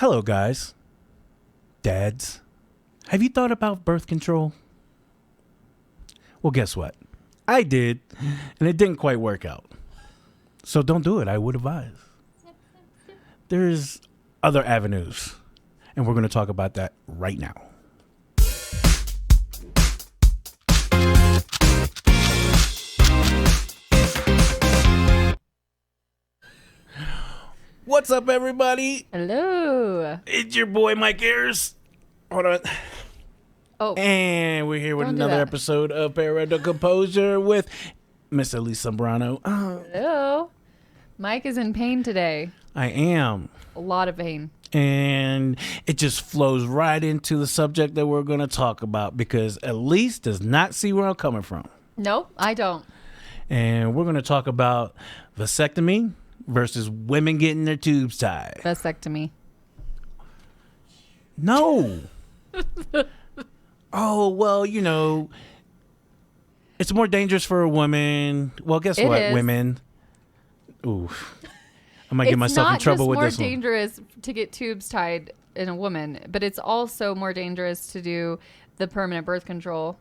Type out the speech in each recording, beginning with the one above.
Hello, guys. Dads. Have you thought about birth control? Well, guess what? I did, and it didn't quite work out. So don't do it, I would advise. There's other avenues, and we're going to talk about that right now. What's up, everybody? Hello. It's your boy, Mike Ayers. Hold on. Oh. And we're here with another episode of Parental Composure with Miss Elise Sombrano. Hello. Mike is in pain today. I am. A lot of pain. And it just flows right into the subject that we're going to talk about because Elise does not see where I'm coming from. Nope, I don't. And we're going to talk about vasectomy versus women getting their tubes tied. Vasectomy. No. Oh, well, you know, it's more dangerous for a woman. Well, guess what, is. women? Ooh. I might get myself in trouble with this one. It's not just more dangerous to get tubes tied in a woman, but it's also more dangerous to do the permanent birth control.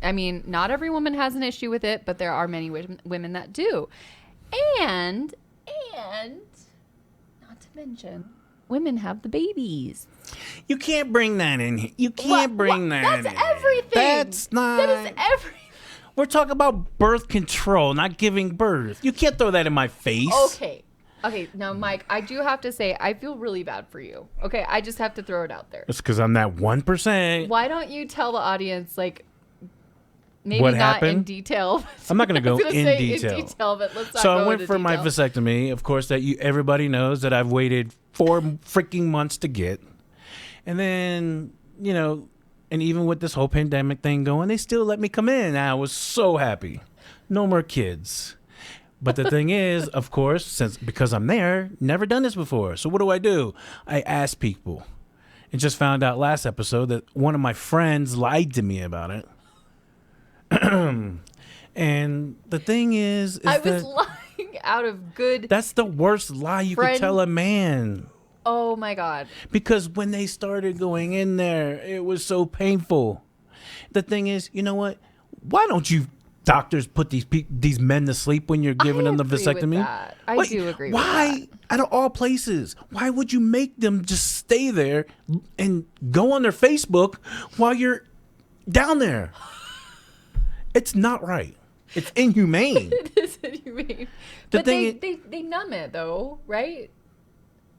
I mean, not every woman has an issue with it, but there are many women that do. And not to mention, women have the babies. You can't bring that in here. You can't bring that in. That's everything. That's not. That is everything. We're talking about birth control, not giving birth. You can't throw that in my face. Okay, now, Mike, I do have to say, I feel really bad for you. Okay, I just have to throw it out there. It's because I'm that 1%. Why don't you tell the audience, like, maybe what not happened? in detail. I'm not going to go in detail. But let's not So go I went into for my detail. vasectomy, of course, that everybody knows that I've waited 4 freaking months to get. And then, you know, and even with this whole pandemic thing going, they still let me come in. And I was so happy. No more kids. But the thing is, of course, because I'm there, never done this before. So what do? I ask people. And just found out last episode that one of my friends lied to me about it. And the thing is I was lying out of good. That's the worst lie you could tell a man. Oh my God. Because when they started going in there, it was so painful. The thing is, you know what? Why don't you doctors put these men to sleep when you're giving them the vasectomy? I do agree with that. Why, out of all places, why would you make them just stay there and go on their Facebook while you're down there? It's not right. It's inhumane. It is inhumane. But they numb it, though, right?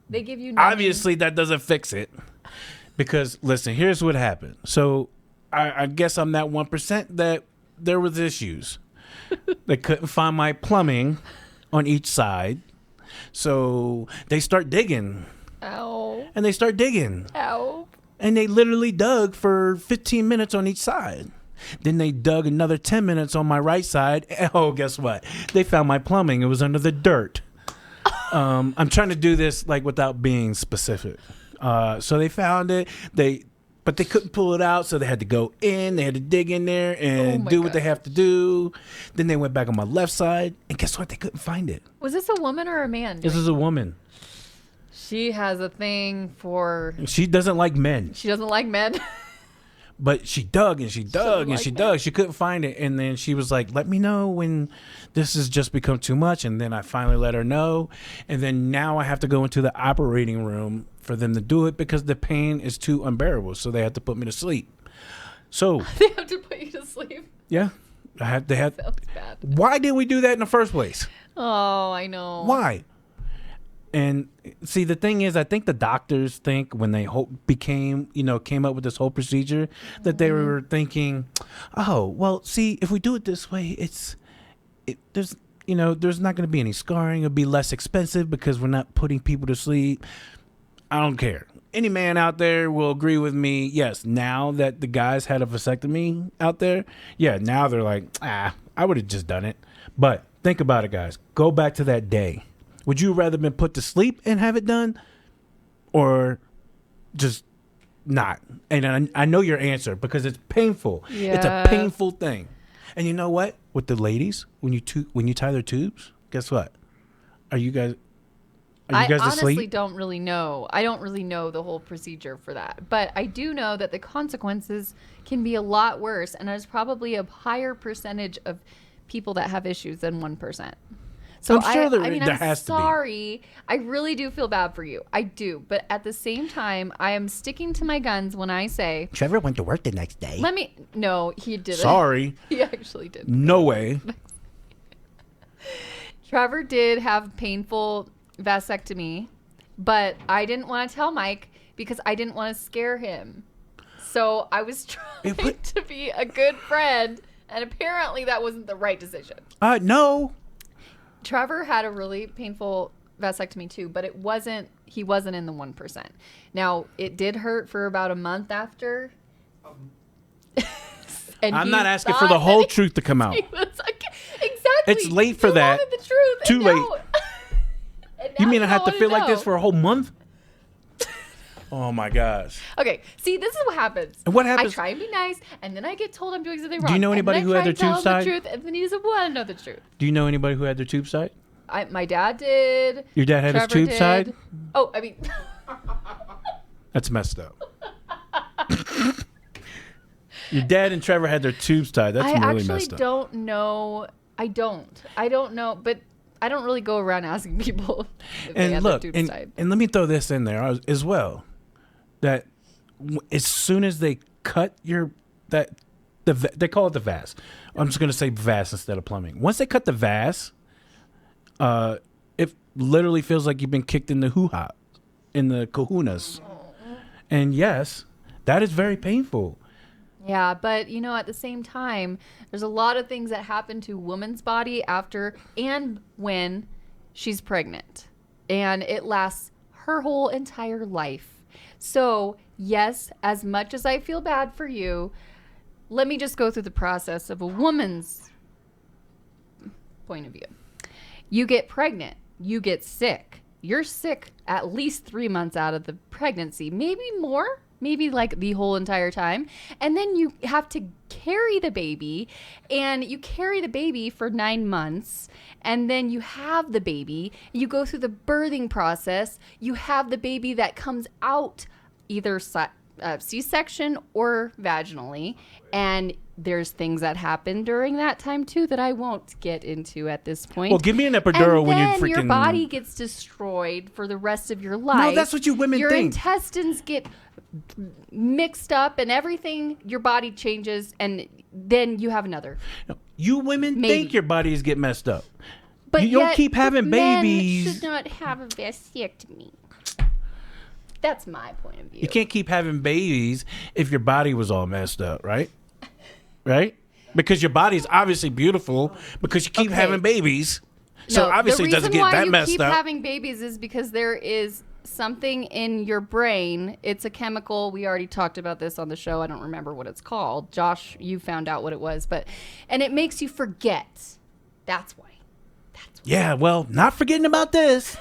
They give you numbing. Obviously, that doesn't fix it. Because, listen, here's what happened. So, I guess I'm that 1% that there was issues. They couldn't find my plumbing on each side. So, they start digging. Ow. And they start digging. Ow. And they literally dug for 15 minutes on each side. Then they dug another 10 minutes on my right side. Oh, guess what? They found my plumbing. It was under the dirt. I'm trying to do this like without being specific. So they found it. But they couldn't pull it out, so they had to go in. They had to dig in there and do what they have to do. Then they went back on my left side, and guess what? They couldn't find it. Was this a woman or a man? This is a woman. She has a thing for. She doesn't like men. She doesn't like men. But she dug and she dug and she dug. She couldn't find it. And then she was like, let me know when this has just become too much. And then I finally let her know. And then now I have to go into the operating room for them to do it because the pain is too unbearable. So they have to put me to sleep. So they have to put you to sleep. Yeah. They had. Sounds bad. Why did we do that in the first place? Oh, I know. Why? And see, the thing is, I think the doctors think when they came up with this whole procedure that they were thinking, oh, well, see, if we do it this way, there's not going to be any scarring. It'll be less expensive because we're not putting people to sleep. I don't care. Any man out there will agree with me. Yes, now that the guys had a vasectomy out there, yeah, now they're like, I would have just done it. But think about it, guys. Go back to that day. Would you rather been put to sleep and have it done or just not? And I know your answer because it's painful. Yeah. It's a painful thing. And you know what? With the ladies, when you tie their tubes, guess what? Are you Are you guys honestly asleep? don't really know. I don't really know the whole procedure for that. But I do know that the consequences can be a lot worse. And there's probably a higher percentage of people that have issues than 1%. So I'm sure there I'm has to be. sorry. I really do feel bad for you. I do. But at the same time, I am sticking to my guns when I say, Trevor went to work the next day. no, he didn't. Sorry. He actually did. No way. Trevor did have painful vasectomy, but I didn't want to tell Mike because I didn't want to scare him. So I was trying to be a good friend, and apparently that wasn't the right decision. No. Trevor had a really painful vasectomy too, but he wasn't in the 1%. Now, it did hurt for about a month after. And I'm not asking for the whole truth to come out. Exactly. It's late for that. Wanted the truth, Too late. And You now mean I have to wanna feel like this know. for a whole month? Oh my gosh. Okay, see, this is what happens. And what happens- I try and be nice, and then I get told I'm doing something wrong. Do you know anybody and who then I had try their and tell tubes him tied? the truth, and then he doesn't want to know the truth. Do you know anybody who had their tubes tied? My dad did. Your dad had his Trevor tubes tied? did. Oh, I mean, That's messed up. Your dad and Trevor had their tubes tied. That's I really actually messed up. don't know. I don't know, but I don't really go around asking people if they And have look, their tubes tied. and let me throw this in there as well. That as soon as they cut they call it the vas. I'm just going to say vas instead of plumbing. Once they cut the vas, it literally feels like you've been kicked in the hoo-ha, in the kahunas. And yes, that is very painful. Yeah, but at the same time, there's a lot of things that happen to a woman's body after and when she's pregnant. And it lasts her whole entire life. So, yes, as much as I feel bad for you, let me just go through the process of a woman's point of view. You get pregnant, you get sick. You're sick at least 3 months out of the pregnancy, maybe more. Maybe like the whole entire time. And then you have to carry the baby, and you carry the baby for 9 months, and then you have the baby. You go through the birthing process. You have the baby that comes out either C-section or vaginally. And there's things that happen during that time too that I won't get into at this point. Well, give me an epidural and when you then freaking... your body gets destroyed for the rest of your life. No, that's what you women your think. Your intestines get mixed up and everything, your body changes, and then you have another. You women Maybe. think your bodies get messed up. But you don't keep having men babies. should not have a vasectomy. That's my point of view. You can't keep having babies if your body was all messed up, right? Right? Because your body's obviously beautiful because you keep having babies. So obviously it doesn't get that messed The reason why you keep up. having babies is because there is something in your brain. It's a chemical. We already talked about this on the show. I don't remember what it's called. Josh, you found out what it was, and it makes you forget. That's why. Yeah, well, not forgetting about this.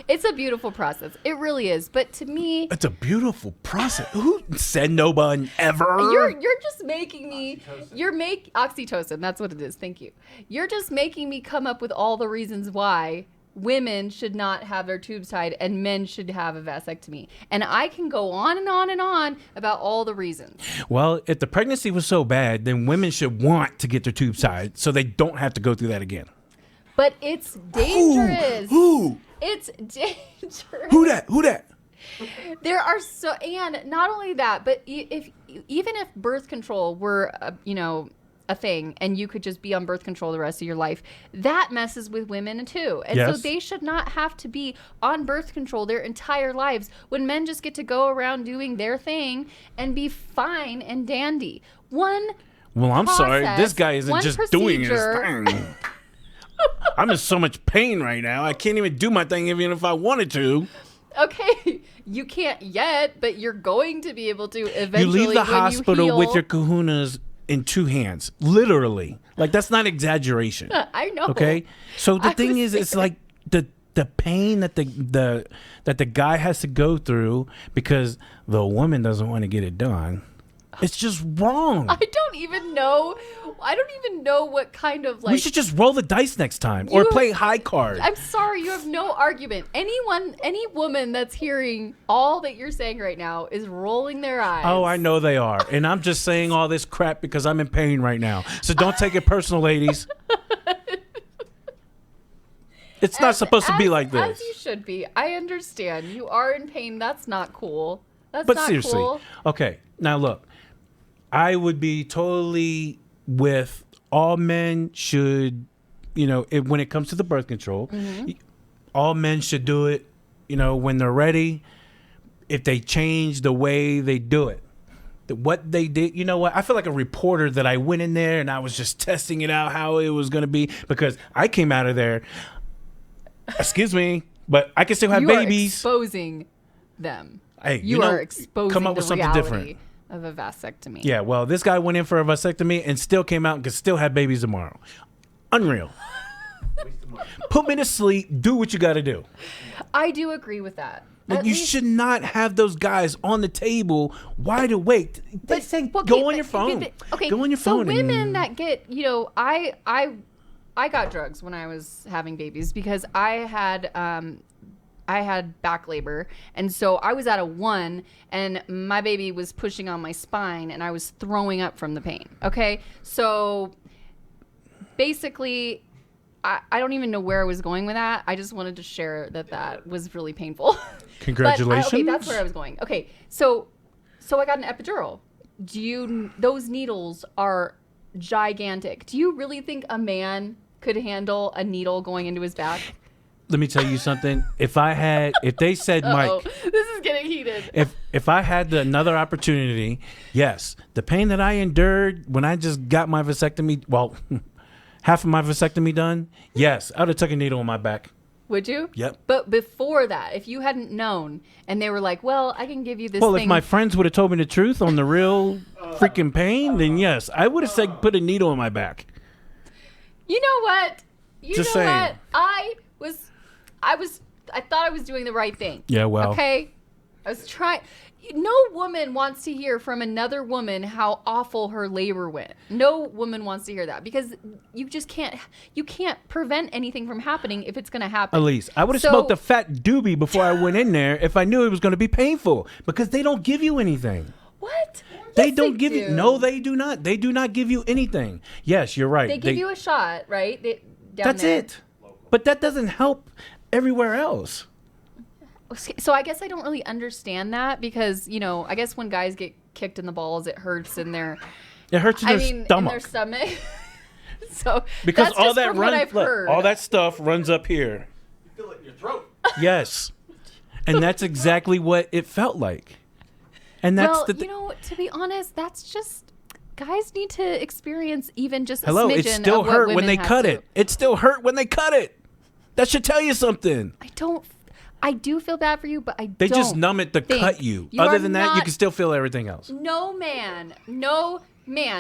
It's a beautiful process. It really is. But to me, It's a beautiful process. Who said no one ever? you're just making me oxytocin. That's what it is. Thank you. You're just making me come up with all the reasons why women should not have their tubes tied and men should have a vasectomy. And I can go on and on and on about all the reasons. Well, if the pregnancy was so bad, then women should want to get their tubes tied so they don't have to go through that again. But it's dangerous. Who? It's dangerous. Who that? There are and not only that, but even if birth control were, a thing, and you could just be on birth control the rest of your life, that messes with women too. And so they should not have to be on birth control their entire lives when men just get to go around doing their thing and be fine and dandy. Well, I'm sorry. This guy isn't one just doing his procedure. thing. I'm in so much pain right now. I can't even do my thing even if I wanted to. Okay, you can't yet, but you're going to be able to eventually. You leave the when hospital you heal. with your kahunas in two hands. Literally. Like, that's not exaggeration. I know. Okay? So the I thing was is, it's like the pain that the guy has to go through because the woman doesn't want to get it done. It's just wrong. I don't even know what kind of like. We should just roll the dice next time or play high card. I'm sorry, you have no argument. Any woman that's hearing all that you're saying right now is rolling their eyes. Oh, I know they are. And I'm just saying all this crap because I'm in pain right now. So don't take it personal, ladies. It's not supposed to be like this. As you should be. I understand. You are in pain. That's not cool. That's But not seriously, cool. okay, now look, I would be totally with all men should, when it comes to the birth control, all men should do it, when they're ready, if they change the way they do it. What they did, you know what? I feel like a reporter that I went in there and I was just testing it out how it was going to be because I came out of there, excuse me, but I can still have babies. You are exposing them. Hey, you are exposing come up with the something reality different of a vasectomy. Yeah, well, this guy went in for a vasectomy and still came out and could still have babies tomorrow. Unreal. Put me to sleep. Do what you got to do. I do agree with that. Like, you should not have those guys on the table wide awake. They say go on your phone. Okay, go on your phone. So women that get, I got drugs when I was having babies because I had back labor, and so I was at a 1 and my baby was pushing on my spine and I was throwing up from the pain. Okay, so basically I don't even know where I was going with that. I just wanted to share that was really painful. Congratulations. Okay, that's where I was going. Okay, so I got an epidural. Those needles are gigantic. Do you really think a man could handle a needle going into his back? Let me tell you something. If they said, Mike, this is getting heated. If I had another opportunity, yes, the pain that I endured when I just got my vasectomy, well, half of my vasectomy done, yes, I would have took a needle in my back. Would you? Yep. But before that, if you hadn't known and they were like, well, I can give you this Well, thing. if my friends would have told me the truth on the real freaking pain, then yes, I would have said put a needle in my back. You know what? Just saying. What? I thought I was doing the right thing. Yeah, well. Okay. I was trying. No woman wants to hear from another woman how awful her labor went. No woman wants to hear that because you just can't prevent anything from happening if it's going to happen. Elise, I would have smoked a fat doobie before I went in there if I knew it was going to be painful because they don't give you anything. What? They don't give you. No, they do not. They do not give you anything. Yes, you're right. They give you a shot, right? That's it. But that doesn't help everywhere else. So I guess I don't really understand that because, I guess when guys get kicked in the balls, it hurts in their stomach. In their stomach. So because that's all just that from what I've heard. all that stuff runs up here. You feel it in your throat. Yes. And that's exactly what it felt like. And that's to be honest, that's just guys need to experience even just a Hello, smidgen it still of what hurt when women they have cut to. it. It still hurt when they cut it. That should tell you something. I do feel bad for you, but They just numb it to cut you. Other than that, you can still feel everything else. No man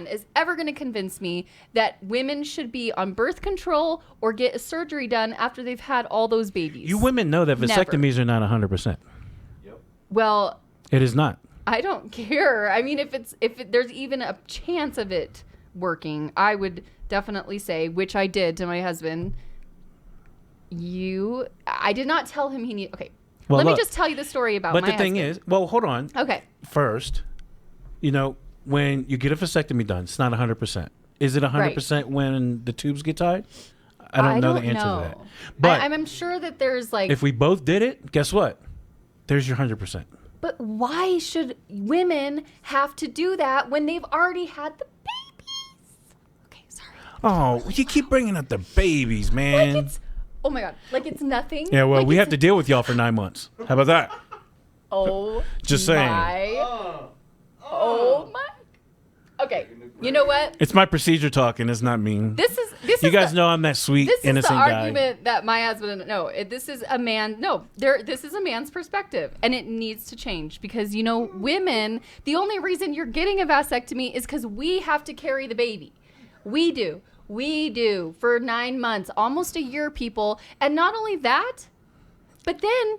is ever going to convince me that women should be on birth control or get a surgery done after they've had all those babies. You women know that vasectomies are not 100%. Yep. Well, it is not. I don't care. I mean, if there's even a chance of it working, I would definitely say, which I did to my husband. I did not tell him he needed. Okay, well, let me just tell you the story about. But my the thing husband. is, well, hold on. Okay. First, when you get a vasectomy done, it's not 100%. Is it 100% when the tubes get tied? I don't know the answer to that. But I'm sure that there's like. If we both did it, guess what? There's your 100%. But why should women have to do that when they've already had the babies? Okay, sorry. Oh, you keep bringing up the babies, man. Oh my God, like it's nothing. Yeah, well, we have to deal with y'all for 9 months. How about that? Oh, just saying. Oh my. Okay, you know what? It's my procedure talking. It's not mean. This is. You guys know I'm that sweet, innocent guy. This is the argument that my husband. No, this is a man. No, this is a man's perspective, and it needs to change because women. The only reason you're getting a vasectomy is because we have to carry the baby. We do for 9 months, almost a year, people, and not only that, but then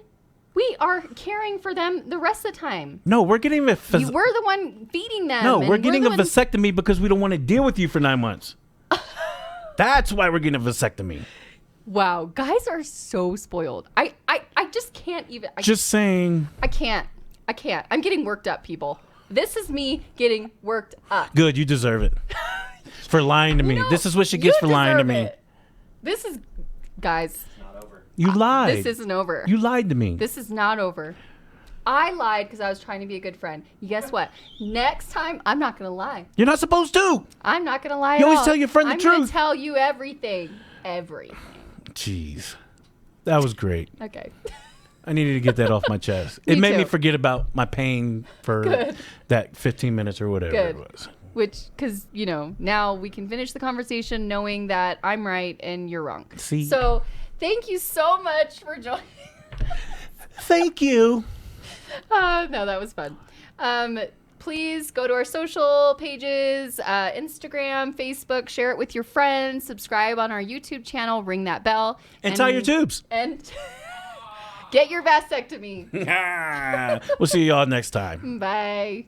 We are caring for them the rest of the time. No, we're getting a We're the one feeding them. no, and we're getting the a one- vasectomy because we don't want to deal with you for 9 months. That's why we're getting a vasectomy. Wow, guys are so spoiled. I just can't even. Just saying. I can't. I'm getting worked up, people. This is me getting worked up. Good, you deserve it. For lying to me. No, This is what she gets for you lying to deserve me. it. This is, guys. It's not over. You lied. This isn't over. You lied to me. This is not over. I lied because I was trying to be a good friend. Guess what? Next time, I'm not going to lie. You're not supposed to. I'm not going to lie You at always all. tell your friend the I'm going truth. to tell you everything. Everything. Jeez. That was great. Okay. I needed to get that off my chest. Me It made me too. forget about my pain for Good. that 15 minutes or whatever Good. it was. Which, because, now we can finish the conversation knowing that I'm right and you're wrong. See? So, thank you so much for joining. Thank you. No, that was fun. Please go to our social pages, Instagram, Facebook, share it with your friends, subscribe on our YouTube channel, ring that bell. And tie your tubes. And get your vasectomy. We'll see y'all next time. Bye.